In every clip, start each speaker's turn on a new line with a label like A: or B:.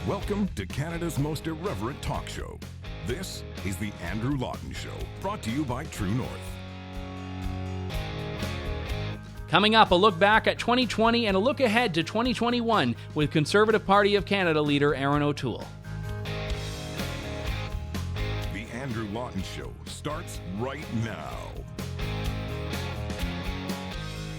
A: Welcome to Canada's most irreverent talk show. This is the Andrew Lawton Show, brought to you by True North.
B: Coming up, a look back at 2020 and a look ahead to 2021 with Conservative Party of Canada leader Erin O'Toole.
A: The Andrew Lawton Show starts right now.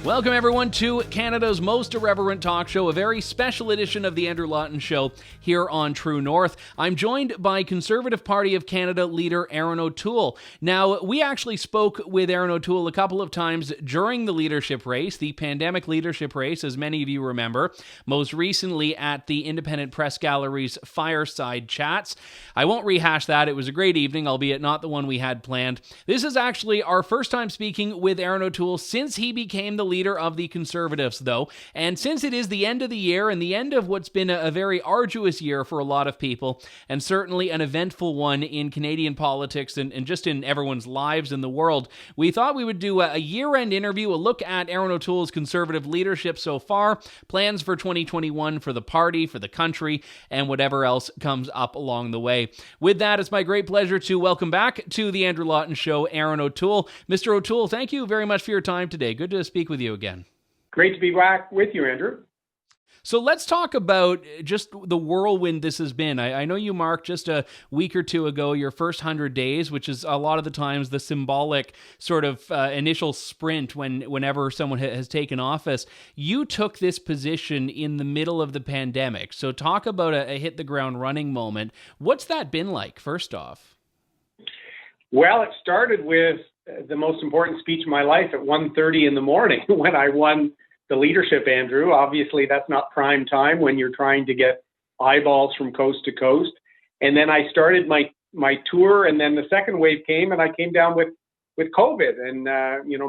B: Welcome, everyone, to Canada's most irreverent talk show, a very special edition of the Andrew Lawton Show here on True North. I'm joined by Conservative Party of Canada leader Erin O'Toole. Now, we actually spoke with Erin O'Toole a couple of times during the leadership race, the pandemic leadership race, as many of you remember, most recently at the Independent Press Gallery's Fireside Chats. I won't rehash that. It was a great evening, albeit not the one we had planned. This is actually our first time speaking with Erin O'Toole since he became the leader of the Conservatives, though. And since it is the end of the year and the end of what's been a very arduous year for a lot of people, and certainly an eventful one in Canadian politics and just in everyone's lives in the world, we thought we would do a year-end interview, a look at Erin O'Toole's Conservative leadership so far, plans for 2021 for the party, for the country, and whatever else comes up along the way. With that, it's my great pleasure to welcome back to the Andrew Lawton Show, Erin O'Toole. Mr. O'Toole, thank you very much for your time today. Good to speak with you again.
C: Great to be back with you, Andrew.
B: So let's talk about just the whirlwind this has been. I know you marked just a week or two ago your first 100 days, which is a lot of the times the symbolic sort of initial sprint whenever someone has taken office. You took this position in the middle of the pandemic. So talk about a hit the ground running moment. What's that been like, first off?
C: Well, it started with the most important speech of my life at 1:30 in the morning when I won the leadership, Andrew. Obviously, that's not prime time when you're trying to get eyeballs from coast to coast. And then I started my tour, and then the second wave came, and I came down with COVID. And,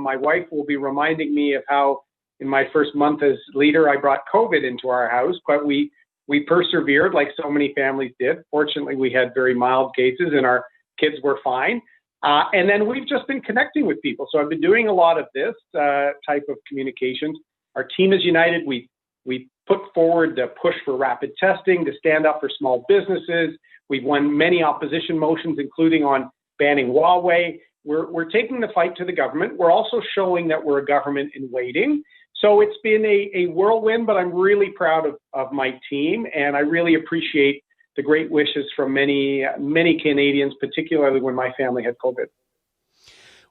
C: my wife will be reminding me of how in my first month as leader, I brought COVID into our house, but we persevered like so many families did. Fortunately, we had very mild cases, and our kids were fine. And then we've just been connecting with people. So I've been doing a lot of this type of communications. Our team is united. We put forward the push for rapid testing to stand up for small businesses. We've won many opposition motions, including on banning Huawei. We're taking the fight to the government. We're also showing that we're a government in waiting. So it's been a whirlwind, but I'm really proud of my team, and I really appreciate the great wishes from many, many Canadians, particularly when my family had COVID.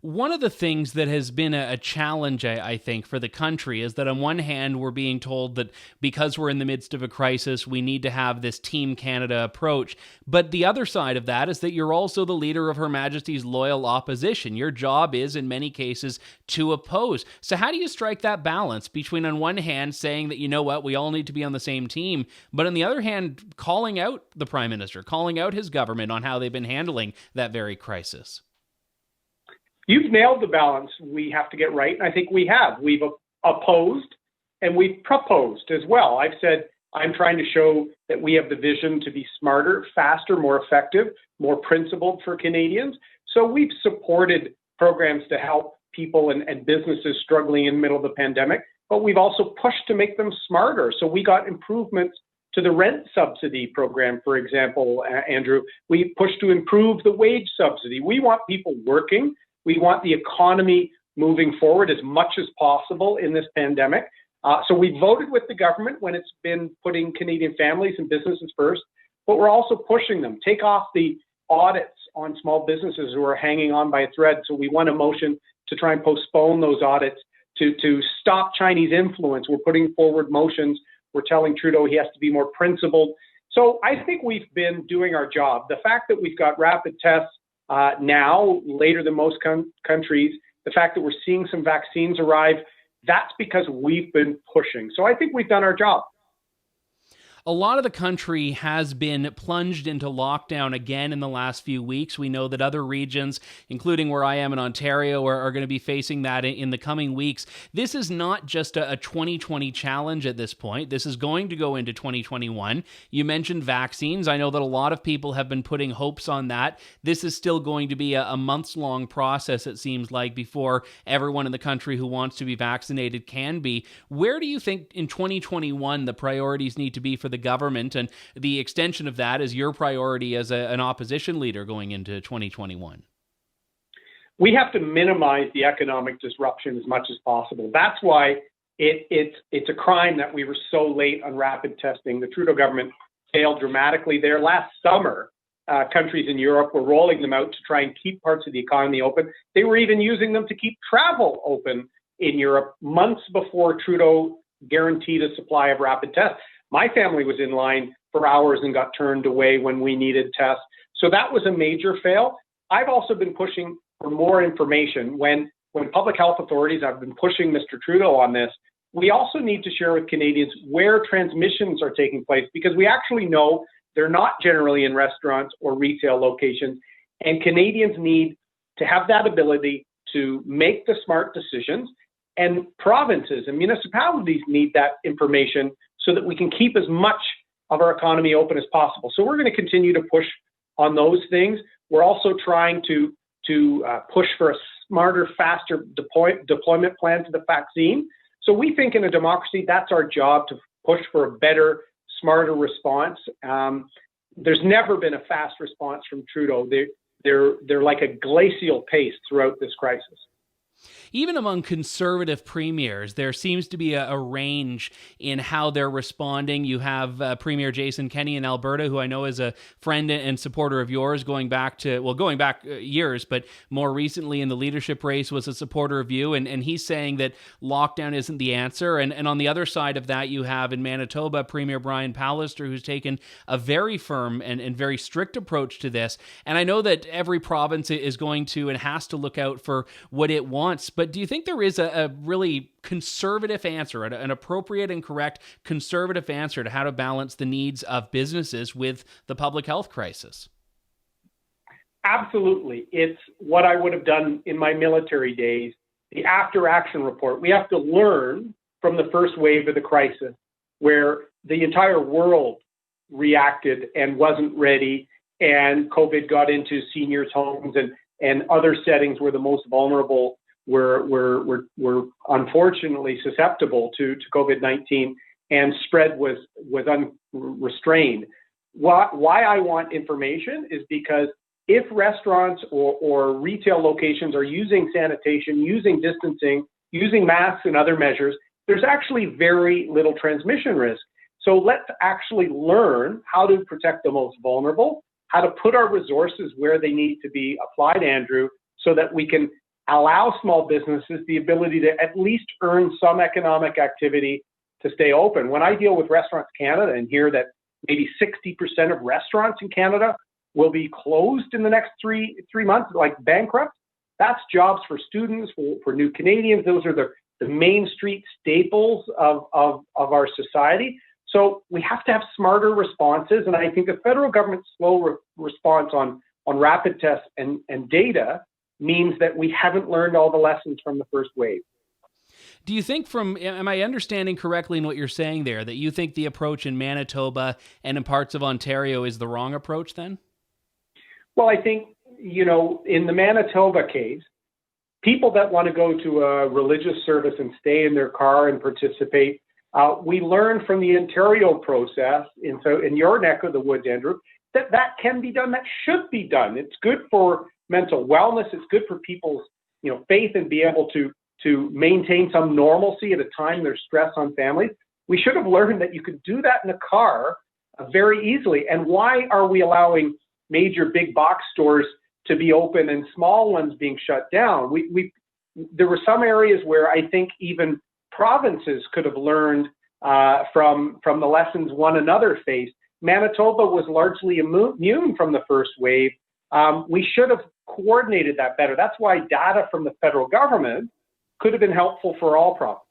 B: One of the things that has been a challenge, I think, for the country is that on one hand, we're being told that because we're in the midst of a crisis, we need to have this Team Canada approach. But the other side of that is that you're also the leader of Her Majesty's loyal opposition. Your job is, in many cases, to oppose. So how do you strike that balance between, on one hand, saying that, you know what, we all need to be on the same team, but on the other hand, calling out the Prime Minister, calling out his government on how they've been handling that very crisis?
C: You've nailed the balance we have to get right, and I think we have. We've opposed and we've proposed as well. I've said I'm trying to show that we have the vision to be smarter, faster, more effective, more principled for Canadians. So we've supported programs to help people and businesses struggling in the middle of the pandemic, but we've also pushed to make them smarter. So we got improvements to the rent subsidy program, for example, Andrew. We pushed to improve the wage subsidy. We want people working. We want the economy moving forward as much as possible in this pandemic. So we voted with the government when it's been putting Canadian families and businesses first, but we're also pushing them. Take off the audits on small businesses who are hanging on by a thread. So we won a motion to try and postpone those audits to stop Chinese influence. We're putting forward motions. We're telling Trudeau he has to be more principled. So I think we've been doing our job. The fact that we've got rapid tests now, later than most countries, the fact that we're seeing some vaccines arrive, that's because we've been pushing. So I think we've done our job.
B: A lot of the country has been plunged into lockdown again in the last few weeks. We know that other regions, including where I am in Ontario, are going to be facing that in the coming weeks. This is not just a 2020 challenge at this point. This is going to go into 2021. You mentioned vaccines. I know that a lot of people have been putting hopes on that. This is still going to be a months-long process, it seems like, before everyone in the country who wants to be vaccinated can be. Where do you think in 2021 the priorities need to be for the the government, and the extension of that is your priority as an opposition leader going into 2021.
C: We have to minimize the economic disruption as much as possible. That's why it's a crime that we were so late on rapid testing. The Trudeau government failed dramatically there. Last summer, countries in Europe were rolling them out to try and keep parts of the economy open. They were even using them to keep travel open in Europe months before Trudeau guaranteed a supply of rapid tests. My family was in line for hours and got turned away when we needed tests. So that was a major fail. I've also been pushing for more information. When public health authorities, I've been pushing Mr. Trudeau on this, we also need to share with Canadians where transmissions are taking place, because we actually know they're not generally in restaurants or retail locations, and Canadians need to have that ability to make the smart decisions, and provinces and municipalities need that information so that we can keep as much of our economy open as possible. So we're going to continue to push on those things. We're also trying to push for a smarter, faster deployment plan to the vaccine. So we think in a democracy, that's our job, to push for a better, smarter response. There's never been a fast response from Trudeau. They're like a glacial pace throughout this crisis.
B: Even among conservative premiers, there seems to be a range in how they're responding. You have Premier Jason Kenney in Alberta, who I know is a friend and supporter of yours going back years, but more recently in the leadership race was a supporter of you, and he's saying that lockdown isn't the answer. And on the other side of that, you have in Manitoba, Premier Brian Pallister, who's taken a very firm and very strict approach to this. And I know that every province is going to and has to look out for what it wants. But do you think there is a really conservative answer, an appropriate and correct conservative answer to how to balance the needs of businesses with the public health crisis?
C: Absolutely. It's what I would have done in my military days, the after-action report. We have to learn from the first wave of the crisis, where the entire world reacted and wasn't ready, and COVID got into seniors' homes and other settings where the most vulnerable were unfortunately susceptible to COVID-19, and spread was unrestrained. Why I want information is because if restaurants or retail locations are using sanitation, using distancing, using masks and other measures, there's actually very little transmission risk. So let's actually learn how to protect the most vulnerable, how to put our resources where they need to be applied, Andrew, so that we can allow small businesses the ability to at least earn some economic activity to stay open. When I deal with Restaurants Canada and hear that maybe 60% of restaurants in Canada will be closed in the next three months, like bankrupt, that's jobs for students, for new Canadians. Those are the Main Street staples of our society. So we have to have smarter responses. And I think the federal government's slow response on rapid tests and data means that we haven't learned all the lessons from the first wave.
B: Do you think am I understanding correctly in what you're saying there, that you think the approach in Manitoba and in parts of Ontario is the wrong approach then?
C: Well, I think, in the Manitoba case, people that want to go to a religious service and stay in their car and participate, we learned from the Ontario process, in your neck of the woods, Andrew, that can be done, that should be done. It's good for mental wellness. It's good for people's, faith and be able to maintain some normalcy at a time there's stress on families. We should have learned that you could do that in a car very easily. And why are we allowing major big box stores to be open and small ones being shut down? There were some areas where I think even provinces could have learned from the lessons one another faced. Manitoba was largely immune from the first wave. We should have coordinated that better. That's why data from the federal government could have been helpful for all provinces.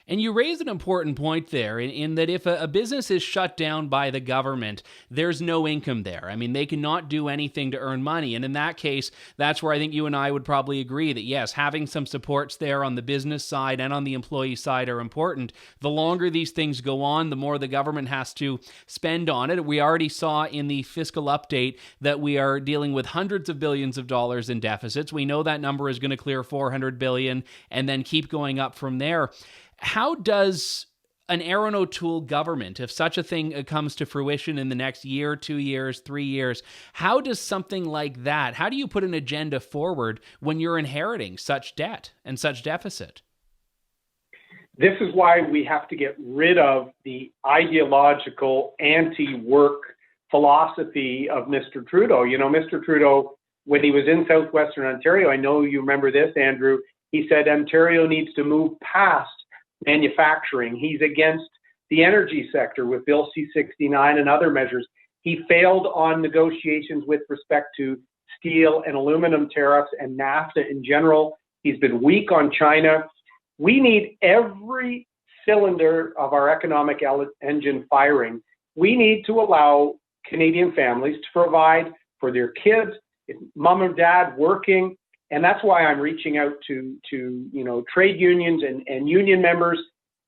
B: And you raise an important point there in that if a business is shut down by the government, there's no income there. I mean, they cannot do anything to earn money. And in that case, that's where I think you and I would probably agree that, yes, having some supports there on the business side and on the employee side are important. The longer these things go on, the more the government has to spend on it. We already saw in the fiscal update that we are dealing with hundreds of billions of dollars in deficits. We know that number is going to clear $400 billion and then keep going up from there. How does an Erin O'Toole government, if such a thing comes to fruition in the next year, 2 years, 3 years, how does something like that, how do you put an agenda forward when you're inheriting such debt and such deficit?
C: This is why we have to get rid of the ideological anti-work philosophy of Mr. Trudeau. You know, Mr. Trudeau, when he was in southwestern Ontario, I know you remember this, Andrew, he said Ontario needs to move past manufacturing. He's against the energy sector with Bill C-69 and other measures. He failed on negotiations with respect to steel and aluminum tariffs and NAFTA in general. He's been weak on China. We need every cylinder of our economic engine firing. We need to allow Canadian families to provide for their kids, mom and dad working. And that's why I'm reaching out to trade unions and union members,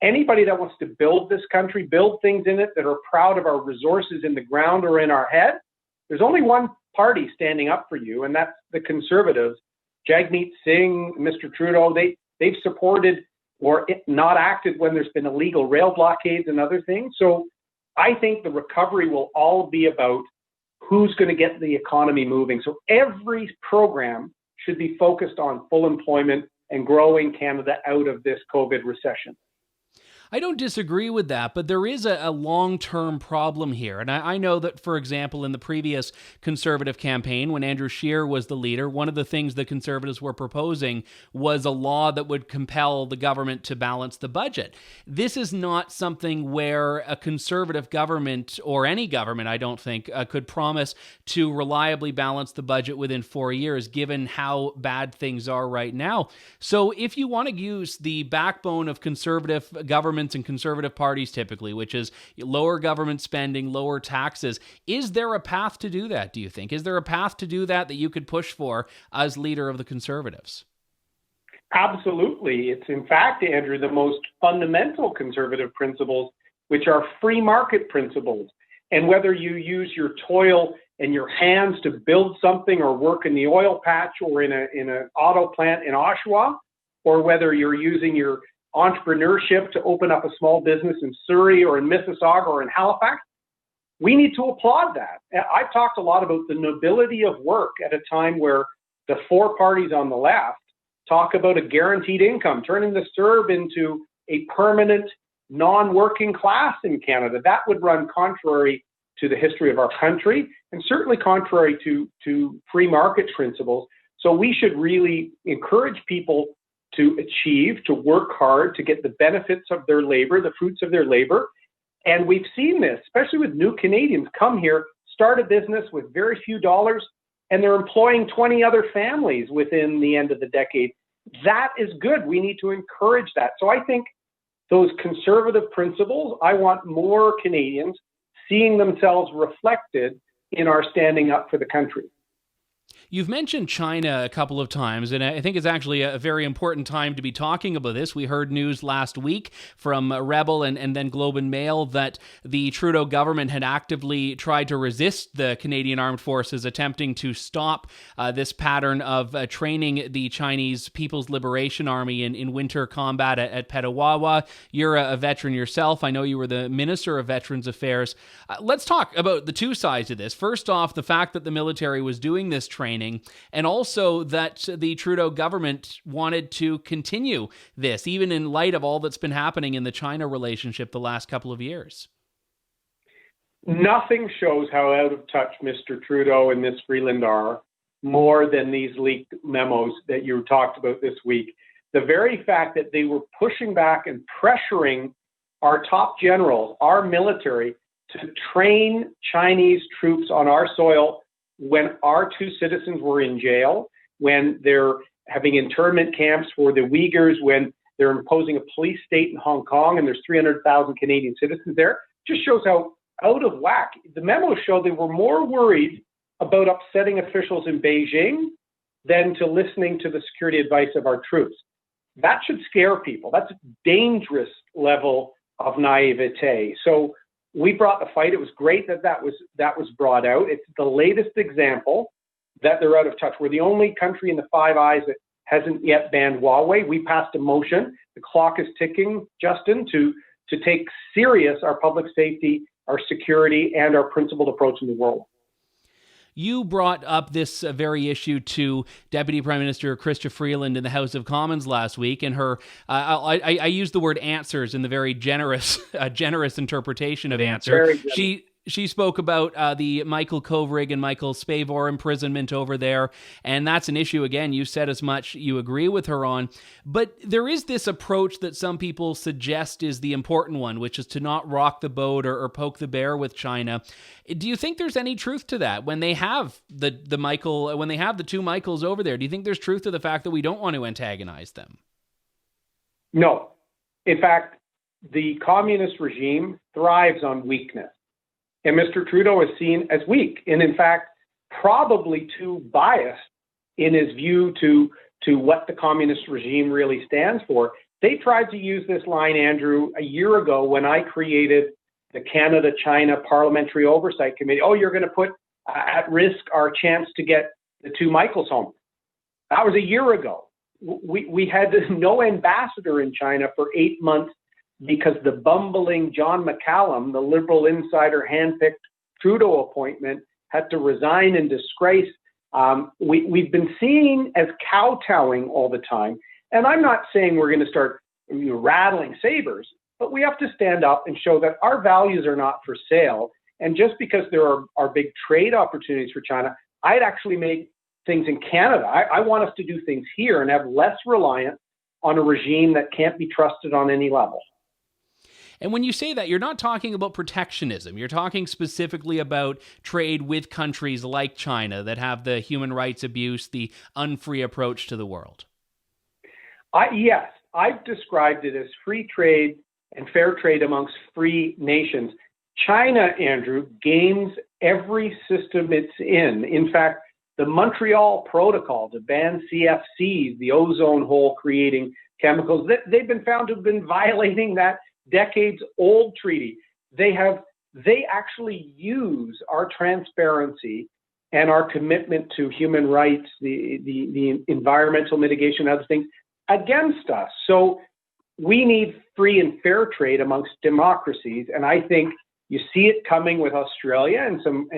C: anybody that wants to build this country, build things in it that are proud of our resources in the ground or in our head. There's only one party standing up for you, and that's the Conservatives. Jagmeet Singh, Mr. Trudeau, they've supported or not acted when there's been illegal rail blockades and other things. So I think the recovery will all be about who's going to get the economy moving. So every program should be focused on full employment and growing Canada out of this COVID recession.
B: I don't disagree with that, but there is a long-term problem here. And I know that, for example, in the previous Conservative campaign, when Andrew Scheer was the leader, one of the things the Conservatives were proposing was a law that would compel the government to balance the budget. This is not something where a Conservative government, or any government, I don't think, could promise to reliably balance the budget within 4 years, given how bad things are right now. So if you want to use the backbone of Conservative government and Conservative parties typically, which is lower government spending, lower taxes. Is there a path to do that, do you think? Is there a path to do that you could push for as leader of the Conservatives?
C: Absolutely. It's in fact, Andrew, the most fundamental Conservative principles, which are free market principles. And whether you use your toil and your hands to build something or work in the oil patch or in an auto plant in Oshawa, or whether you're using your entrepreneurship to open up a small business in Surrey or in Mississauga or in Halifax, we need to applaud that. I've talked a lot about the nobility of work at a time where the four parties on the left talk about a guaranteed income, turning the CERB into a permanent non-working class in Canada. That would run contrary to the history of our country and certainly contrary to free market principles. So we should really encourage people to achieve, to work hard, to get the benefits of their labor, the fruits of their labor. And we've seen this, especially with new Canadians come here, start a business with very few dollars, and they're employing 20 other families within the end of the decade. That is good. We need to encourage that. So I think those Conservative principles, I want more Canadians seeing themselves reflected in our standing up for the country.
B: You've mentioned China a couple of times, and I think it's actually a very important time to be talking about this. We heard news last week from Rebel and then Globe and Mail that the Trudeau government had actively tried to resist the Canadian Armed Forces attempting to stop this pattern of training the Chinese People's Liberation Army in winter combat at Petawawa. You're a veteran yourself. I know you were the Minister of Veterans Affairs. Let's talk about the two sides of this. First off, the fact that the military was doing this training, and also that the Trudeau government wanted to continue this, even in light of all that's been happening in the China relationship the last couple of years.
C: Nothing shows how out of touch Mr. Trudeau and Ms. Freeland are more than these leaked memos that you talked about this week. The very fact that they were pushing back and pressuring our top generals, our military, to train Chinese troops on our soil when our two citizens were in jail, when they're having internment camps for the Uyghurs, when they're imposing a police state in Hong Kong and there's 300,000 Canadian citizens there, just shows how out of whack. The memos show they were more worried about upsetting officials in Beijing than to listening to the security advice of our troops. That should scare people. That's a dangerous level of naivete. So we brought the fight. It was great that was brought out. It's the latest example that they're out of touch. We're the only country in the Five Eyes that hasn't yet banned Huawei. We passed a motion. The clock is ticking, Justin, to to take serious our public safety, our security, and our principled approach in the world.
B: You brought up this very issue to Deputy Prime Minister Chrystia Freeland in the House of Commons last week, and her, I use the word answers in the very generous interpretation of answer. She spoke about the Michael Kovrig and Michael Spavor imprisonment over there, and that's an issue, again, you said as much, you agree with her on. But there is this approach that some people suggest is the important one, which is to not rock the boat or poke the bear with China. Do you think there's any truth to that when they have the two Michaels over there? Do you think there's truth to the fact that we don't want to antagonize them?
C: No. In fact, the communist regime thrives on weakness. And Mr. Trudeau is seen as weak, and in fact, probably too biased in his view to what the communist regime really stands for. They tried to use this line, Andrew, a year ago when I created the Canada-China Parliamentary Oversight Committee. Oh, you're going to put at risk our chance to get the two Michaels home. That was a year ago. We had no ambassador in China for 8 months because the bumbling John McCallum, the Liberal insider handpicked Trudeau appointment, had to resign in disgrace. We've been seen as kowtowing all the time. And I'm not saying we're going to start rattling sabers, but we have to stand up and show that our values are not for sale. And just because there are big trade opportunities for China, I'd actually make things in Canada. I want us to do things here and have less reliance on a regime that can't be trusted on any level.
B: And when you say that, you're not talking about protectionism. You're talking specifically about trade with countries like China that have the human rights abuse, the unfree approach to the world.
C: Yes, I've described it as free trade and fair trade amongst free nations. China, Andrew, games every system it's in. In fact, the Montreal Protocol to ban CFCs, the ozone hole creating chemicals, they've been found to have been violating that decades-old treaty. They actually use our transparency and our commitment to human rights, the environmental mitigation, other things against us. So we need free and fair trade amongst democracies, and I think you see it coming with Australia and some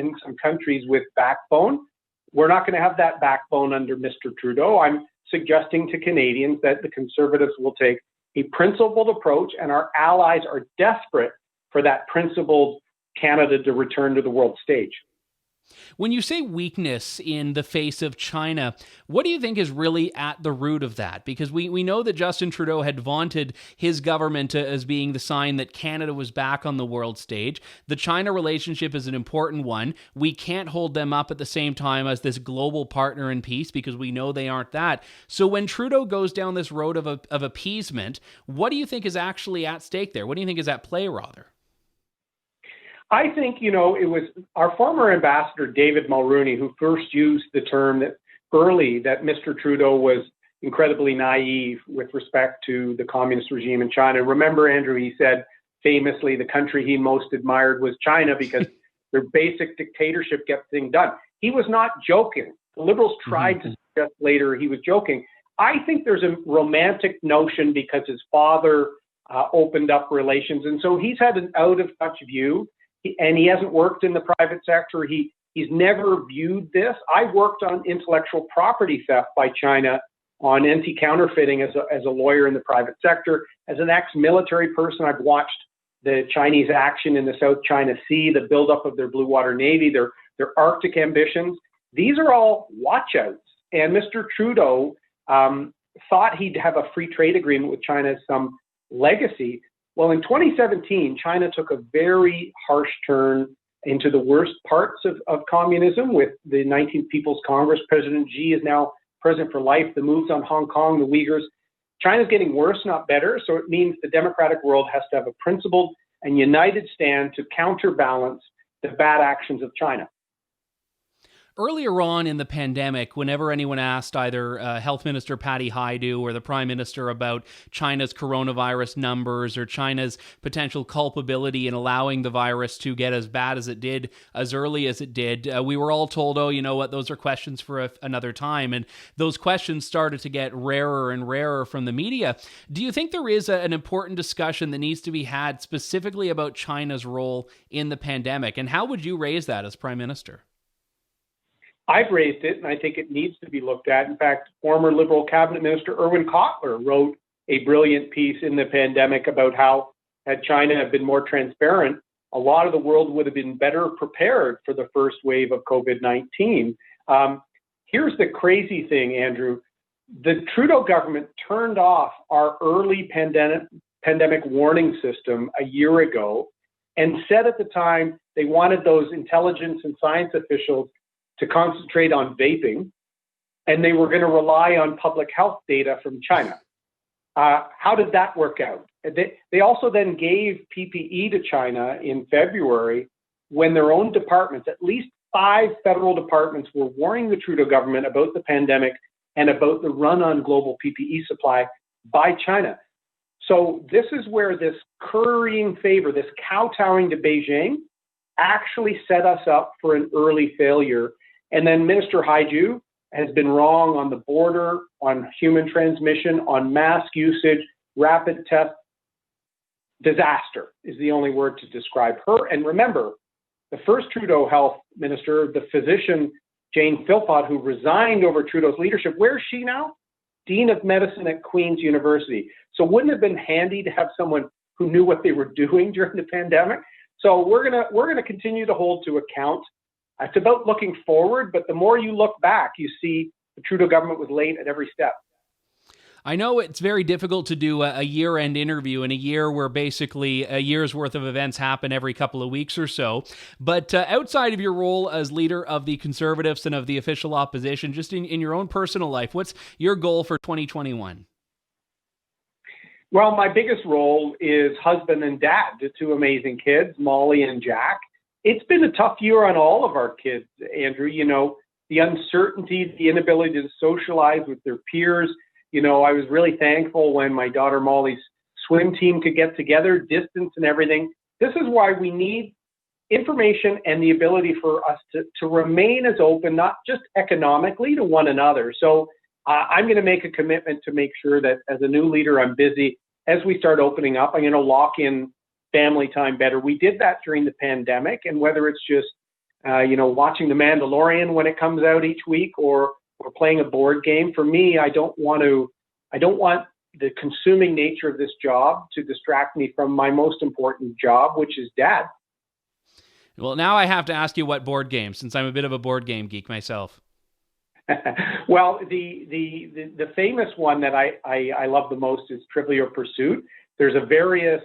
C: countries with backbone. We're not going to have that backbone under Mr. Trudeau. I'm suggesting to Canadians that the Conservatives will take a principled approach, and our allies are desperate for that principled Canada to return to the world stage.
B: When you say weakness in the face of China, what do you think is really at the root of that? Because we know that Justin Trudeau had vaunted his government as being the sign that Canada was back on the world stage. The China relationship is an important one. We can't hold them up at the same time as this global partner in peace because we know they aren't that. So when Trudeau goes down this road of appeasement, what do you think is actually at stake there? What do you think is at play, rather?
C: I think, it was our former ambassador, David Mulrooney, who first used the term that Mr. Trudeau was incredibly naive with respect to the communist regime in China. Remember, Andrew, he said famously the country he most admired was China because their basic dictatorship gets things done. He was not joking. The Liberals tried to suggest later he was joking. I think there's a romantic notion because his father opened up relations, and so he's had an out-of-touch view. And he hasn't worked in the private sector. He's never viewed this. I worked on intellectual property theft by China on anti-counterfeiting as a lawyer in the private sector. As an ex-military person, I've watched the Chinese action in the South China Sea, the buildup of their blue water navy, their Arctic ambitions. These are all watch-outs. And Mr. Trudeau thought he'd have a free trade agreement with China as some legacy. Well, in 2017, China took a very harsh turn into the worst parts of communism with the 19th People's Congress. President Xi is now president for life. The moves on Hong Kong, the Uyghurs. China's getting worse, not better. So it means the democratic world has to have a principled and united stand to counterbalance the bad actions of China.
B: Earlier on in the pandemic, whenever anyone asked either Health Minister Patty Hajdu or the Prime Minister about China's coronavirus numbers or China's potential culpability in allowing the virus to get as bad as it did, as early as it did, we were all told, oh, you know what, those are questions for another time. And those questions started to get rarer and rarer from the media. Do you think there is an important discussion that needs to be had specifically about China's role in the pandemic? And how would you raise that as Prime Minister?
C: I've raised it, and I think it needs to be looked at. In fact, former Liberal Cabinet Minister Irwin Cotler wrote a brilliant piece in the pandemic about how, had China been more transparent, a lot of the world would have been better prepared for the first wave of COVID-19. Here's the crazy thing, Andrew. The Trudeau government turned off our early pandemic warning system a year ago and said at the time they wanted those intelligence and science officials to concentrate on vaping, and they were going to rely on public health data from China. How did that work out? They also then gave PPE to China in February when their own departments, at least 5 federal departments, were warning the Trudeau government about the pandemic and about the run on global PPE supply by China. So this is where this currying favor, this kowtowing to Beijing, actually set us up for an early failure. And then Minister Hajdu has been wrong on the border, on human transmission, on mask usage, rapid test. Disaster is the only word to describe her. And remember, the first Trudeau health minister, the physician Jane Philpott, who resigned over Trudeau's leadership, where is she now? Dean of Medicine at Queen's University. So wouldn't it have been handy to have someone who knew what they were doing during the pandemic? So we're gonna continue to hold to account. It's about looking forward, but the more you look back, you see the Trudeau government was late at every step.
B: I know it's very difficult to do a year-end interview in a year where basically a year's worth of events happen every couple of weeks or so. But outside of your role as leader of the Conservatives and of the official opposition, just in your own personal life, what's your goal for 2021?
C: Well, my biggest role is husband and dad to 2 amazing kids, Molly and Jack. It's been a tough year on all of our kids, Andrew. You know, the uncertainty, the inability to socialize with their peers. You know, I was really thankful when my daughter Molly's swim team could get together, distance and everything. This is why we need information and the ability for us to remain as open, not just economically, to one another. So I'm going to make a commitment to make sure that as a new leader, I'm busy. As we start opening up, I'm going to lock in family time better. We did that during the pandemic, and whether it's just, watching The Mandalorian when it comes out each week or playing a board game, for me, I don't want the consuming nature of this job to distract me from my most important job, which is dad.
B: Well, now I have to ask you what board game, since I'm a bit of a board game geek myself.
C: Well, the famous one that I love the most is Trivial Pursuit. There's a various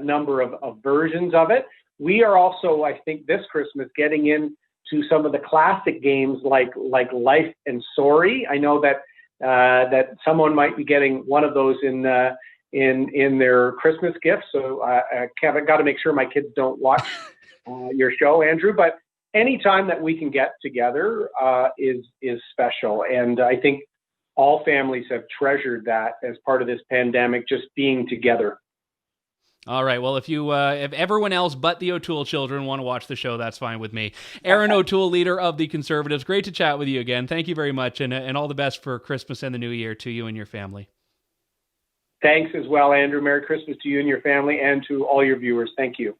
C: number of versions of it. We are also, I think, this Christmas getting into some of the classic games like Life and Sorry. I know that someone might be getting one of those in their Christmas gift. So I've got to make sure my kids don't watch your show, Andrew. But any time that we can get together is special, and I think all families have treasured that as part of this pandemic, just being together.
B: All right. Well, if everyone else but the O'Toole children want to watch the show, that's fine with me. Erin O'Toole, leader of the Conservatives. Great to chat with you again. Thank you very much, and all the best for Christmas and the New Year to you and your family.
C: Thanks as well, Andrew. Merry Christmas to you and your family, and to all your viewers. Thank you.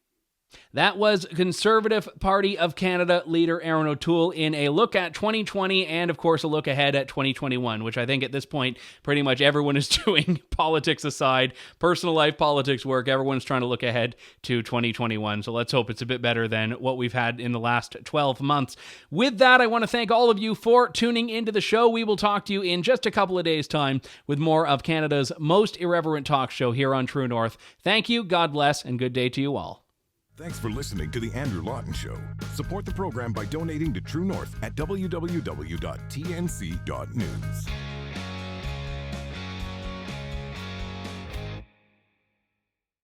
B: That was Conservative Party of Canada leader Erin O'Toole in a look at 2020 and, of course, a look ahead at 2021, which I think at this point pretty much everyone is doing, politics aside, personal life, politics, work. Everyone's trying to look ahead to 2021, so let's hope it's a bit better than what we've had in the last 12 months. With that, I want to thank all of you for tuning into the show. We will talk to you in just a couple of days' time with more of Canada's most irreverent talk show here on True North. Thank you, God bless, and good day to you all.
A: Thanks for listening to The Andrew Lawton Show. Support the program by donating to True North at www.tnc.news.